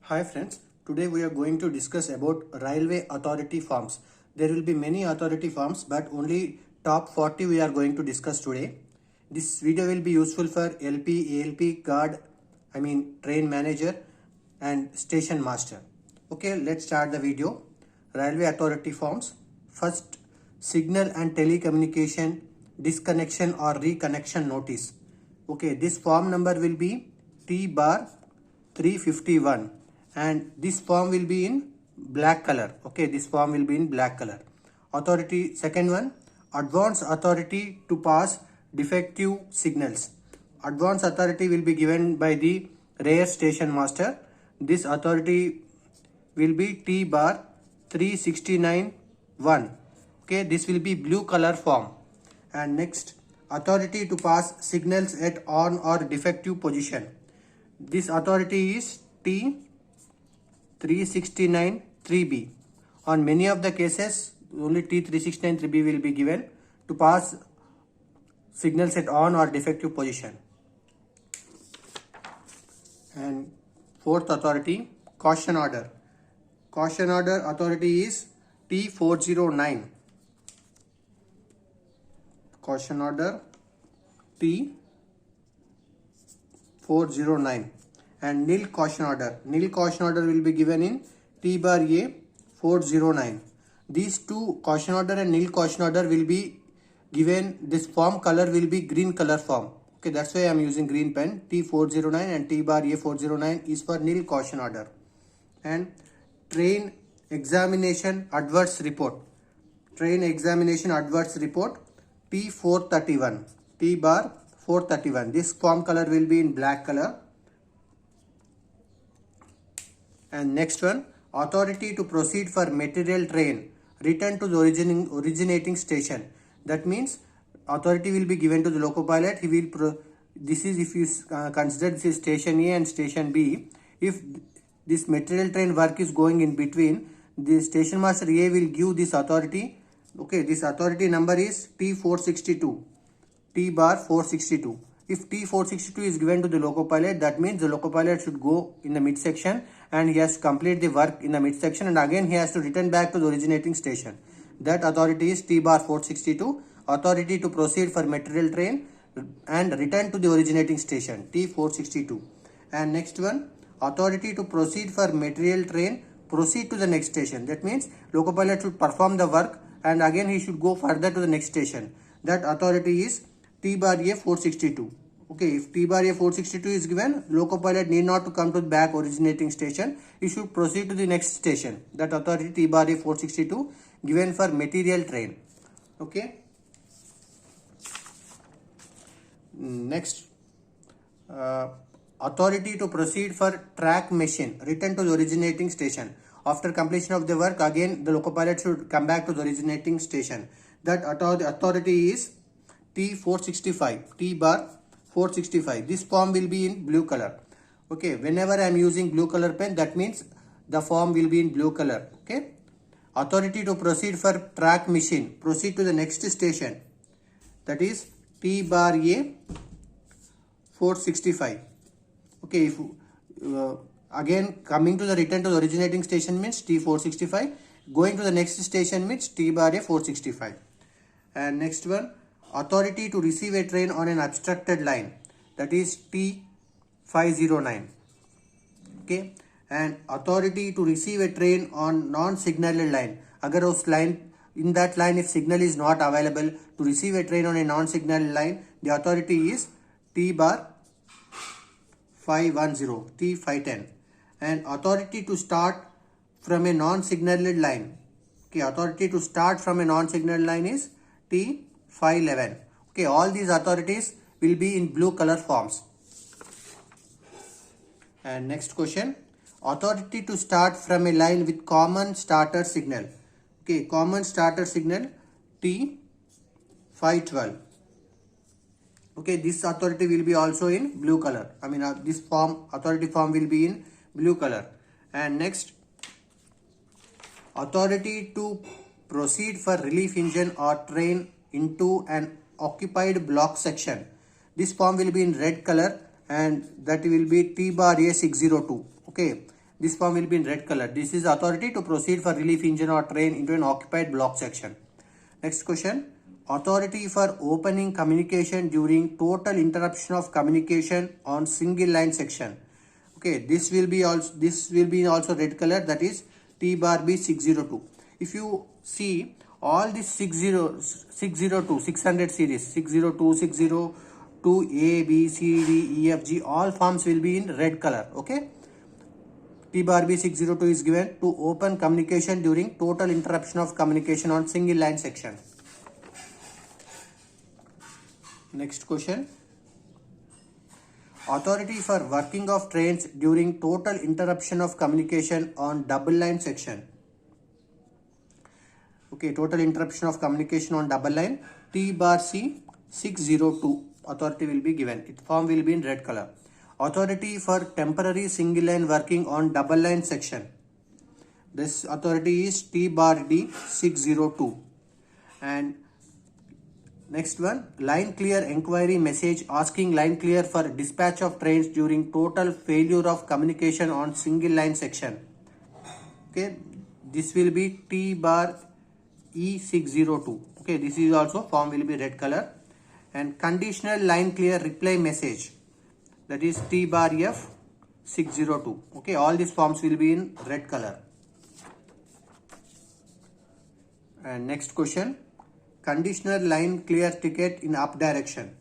Hi friends, today we are going to discuss about railway authority forms. There will be many authority forms but only top 40 we are going to discuss today. This video will be useful for LP, ALP, guard, train manager and station master. Okay, let's start the video. Railway authority forms. First, signal and telecommunication disconnection or reconnection notice. Okay, this form number will be T bar 351 and this form will be in black color. Okay, this form will be in black color. Authority, second one, advance authority to pass defective signals. Advance authority will be given by the rear station master. This authority will be T bar 369-1. Okay, this will be blue color form. And next, authority to pass signals at on or defective position. This authority is T 369 3B. On many of the cases, only T 369 3B will be given to pass signals at on or defective position. And fourth authority, caution order. Caution order authority is T 409. Caution order T 409. And nil caution order. Nil caution order will be given in T bar A 409. These two, caution order and nil caution order, will be given. This form color will be green color form. Okay, that's why I am using green pen. T 409 and T bar A 409 is for nil caution order. And train examination adverse report. Train examination adverse report T 431. T bar 431. This form color will be in black color. And next one, authority to proceed for material train return to the originating station. That means authority will be given to the loco pilot. He will this is if you consider this is station A and station B. If this material train work is going in between, the station master A will give this authority. Okay, this authority number is T 462. T bar 462. If T 462 is given to the loco pilot, that means the loco pilot should go in the midsection and he has to complete the work in the midsection and again he has to return back to the originating station. That authority is T bar 462. Authority to proceed for material train and return to the originating station, T 462. And next one, authority to proceed for material train proceed to the next station. That means loco pilot should perform the work and again he should go further to the next station. That authority is T bar A 462. Okay, if T bar A 462 is given, loco pilot need not to come to the back originating station. He should proceed to the next station. That authority T bar A 462 given for material train. Okay. Next, authority to proceed for track machine return to the originating station. After completion of the work, again the loco pilot should come back to the originating station. That authority is T 465. T bar 465. This form will be in blue color. Okay, whenever I am using blue color pen, that means the form will be in blue color. Okay. Authority to proceed for track machine proceed to the next station. That is T bar A 465. Okay, if again coming to the return to the originating station means T 465. Going to the next station means T bar A 465. And next one, authority to receive a train on an obstructed line. That is T 509. Okay. And authority to receive a train on non-signaled line. Agar us line, in that line if signal is not available, to receive a train on a non-signaled line, the authority is T bar 510, T 510. And authority to start from a non-signaled line. Okay, authority to start from a non-signaled line is T 511. Okay, all these authorities will be in blue color forms. And next question, authority to start from a line with common starter signal. Okay, common starter signal T 512. Okay, this authority will be also in blue color. This form, authority form will be in blue color. And next, authority to proceed for relief engine or train into an occupied block section. This form will be in red color and that will be T bar A 602. Okay, This form will be in red color. This is authority to proceed for relief engine or train into an occupied block section. Next question. Authority for opening communication during total interruption of communication on single line section. Okay, this will be also red color, that is T bar B 602. If you see all these 600 series, 602, 602 A, B, C, D, E, F, G, all forms will be in red color. Okay. T bar B 602 is given to open communication during total interruption of communication on single line section. Next question. Authority for working of trains during total interruption of communication on double line section. Okay, total interruption of communication on double line, T bar C 602 authority will be given. Its form will be in red color. Authority for temporary single line working on double line section. This authority is T bar D 602. And next one, line clear enquiry message asking line clear for dispatch of trains during total failure of communication on single line section. Okay, this will be T bar E602. Okay, this is also form will be red color. And conditional line clear reply message, that is T bar F602. Okay, all these forms will be in red color. And next question. Conditional line clear ticket in up direction.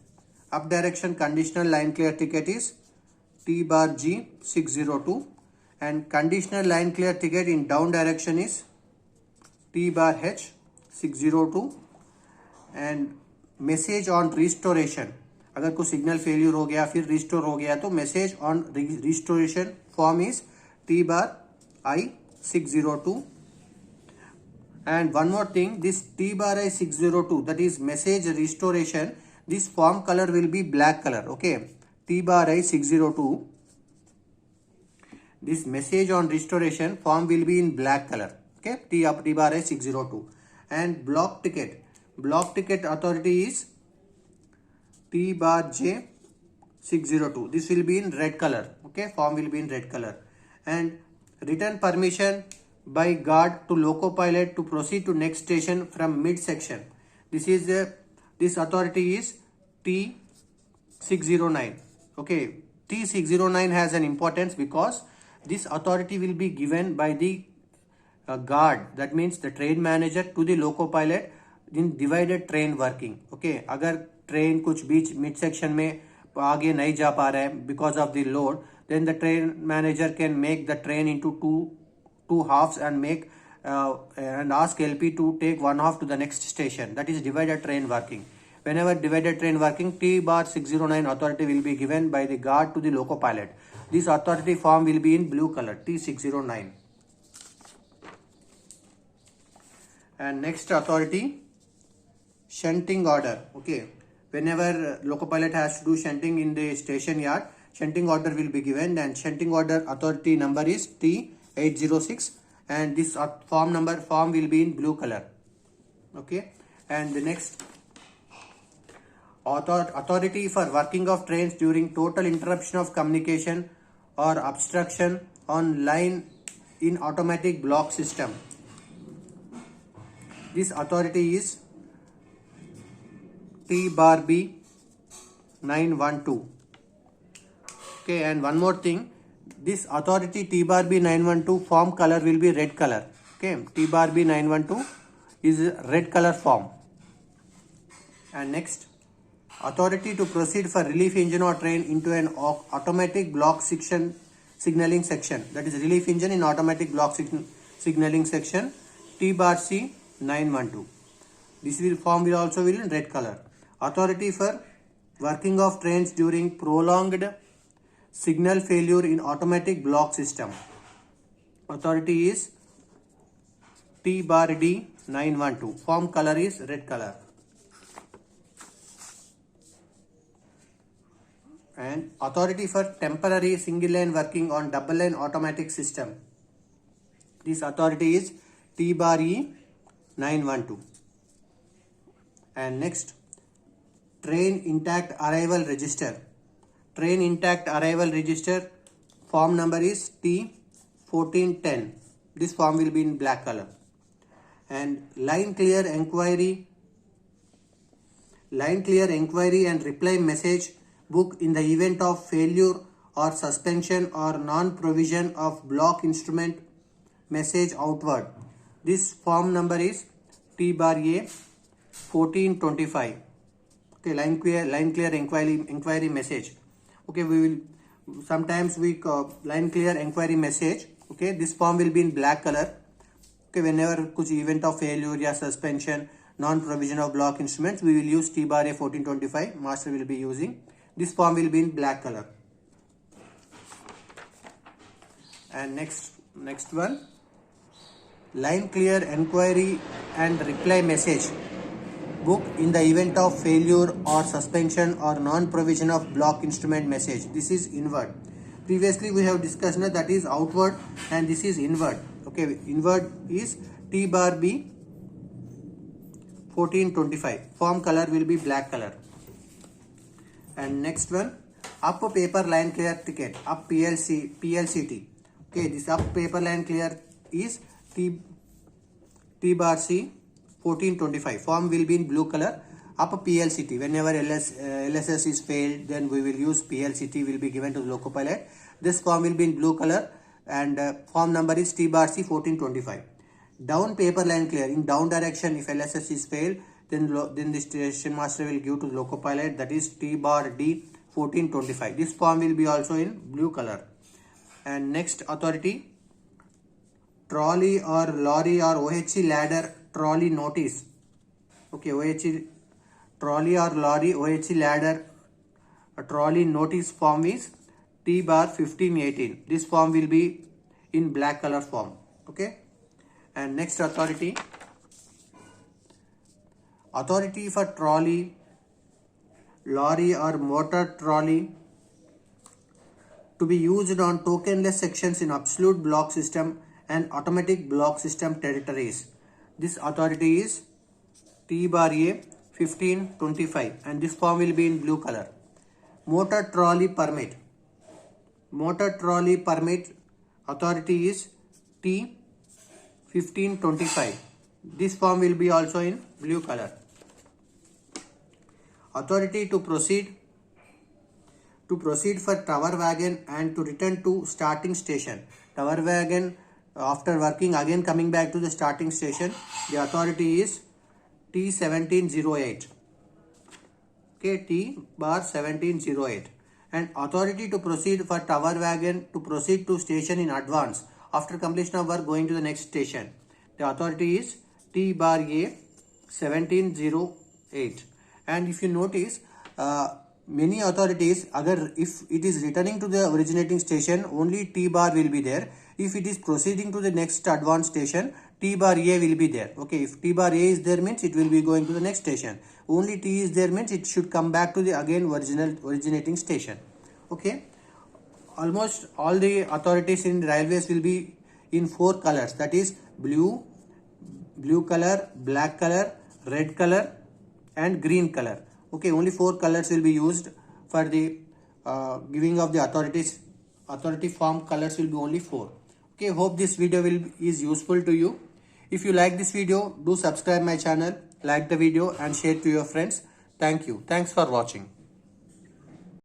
Up direction conditional line clear ticket is T bar G 602, and conditional line clear ticket in down direction is T bar H 602. And message on restoration, अगर कोई signal failure हो गया फिर restore हो गया तो message on restoration form is T bar I 602. And one more thing, this T bar I 602, that is message restoration, this form color will be black color. Okay, T bar I 602, this message on restoration form will be in black color. Okay, T bar I 602. And block ticket authority is T bar J 602. This will be in red color. Okay, form will be in red color. And written permission by guard to loco pilot to proceed to next station from mid section. This authority is T609. Okay, T609 has an importance because this authority will be given by the guard, that means the train manager, to the loco pilot in divided train working. Okay, अगर train कुछ बीच mid section में आगे नहीं जा पा रहा है because of the load, then the train manager can make the train into two halves and make and ask LP to take one half to the next station. That is divided train working. Whenever divided train working, T bar 609 authority will be given by the guard to the loco pilot. This authority form will be in blue color, T609. And next authority, shunting order. Okay, whenever loco pilot has to do shunting in the station yard, shunting order will be given, and shunting order authority number is T806, and this form will be in blue color. Okay, and the next authority for working of trains during total interruption of communication or obstruction on line in automatic block system. This authority is T bar B 912. Okay, and one more thing, this authority T bar B 912 form color will be red color. Okay, T bar B 912 is red color form. And next, authority to proceed for relief engine or train into an automatic block signaling section. That is relief engine in automatic block signaling section, T bar C 912. This form will also be in red color. Authority for working of trains during prolonged signal failure in automatic block system. Authority is T bar D 912. Form color is red color. And authority for temporary single line working on double line automatic system. This authority is T bar E 912. And next, train intact arrival register. Train intact arrival register form number is T4 1410. This form will be in black color. And line clear inquiry and reply message book in the event of failure or suspension or non-provision of block instrument message outward. This form number is T bar A 1425. Okay, line clear inquiry message. Okay, we will sometimes we line clear inquiry message. Okay, this form will be in black color. Okay, whenever कुछ event of failure या suspension, non-provision of block instruments, we will use T bar A 1425. Master will be using. This form will be in black color. And next one, line clear inquiry and reply message book in the event of failure or suspension or non-provision of block instrument message. This is inward. Previously we have discussed that is outward and this is inward. Okay, inward is T bar B 1425. Form color will be black color. And next one, up paper line clear ticket, up PLCT. Okay, this up paper line clear is T bar C 1425. Form will be in blue color. Up PLCT. Whenever LSS is failed, then we will use PLCT will be given to the Locopilot. This form will be in blue color and form number is T bar C 1425. Down paper line clear in down direction. If LSS is failed, then the station master will give to the Locopilot, that is T bar D 1425. This form will be also in blue color. And next authority, trolley or lorry or OHC ladder trolley notice. Okay, OHC trolley or lorry OHC ladder a trolley notice form is T bar 1518. This form will be in black color form. Okay. And next authority for trolley, lorry or motor trolley to be used on tokenless sections in absolute block system and automatic block system territories. This authority is T bar A 1525 and this form will be in blue color. Motor trolley permit authority is T 1525. This form will be also in blue color. Authority to proceed for tower wagon and to return to starting station. Tower wagon after working again coming back to the starting station. The authority is T 1708. Okay, T bar 1708. And authority to proceed for tower wagon to proceed to station in advance after completion of work going to the next station. The authority is T bar A 1708. And if you notice, many authorities, if it is returning to the originating station, only T bar will be there. If it is proceeding to the next advanced station, T bar A will be there. Okay, if T bar A is there means it will be going to the next station. Only T is there means it should come back to the again originating station. Okay, almost all the authorities in railways will be in 4 colors, that is blue color, black color, red color and green color. Okay, only 4 colors will be used for the giving of the authority form. Colors will be only 4. Okay, hope this video is useful to you. If you like this video, do subscribe my channel, like the video and share to your friends. Thank you. Thanks for watching.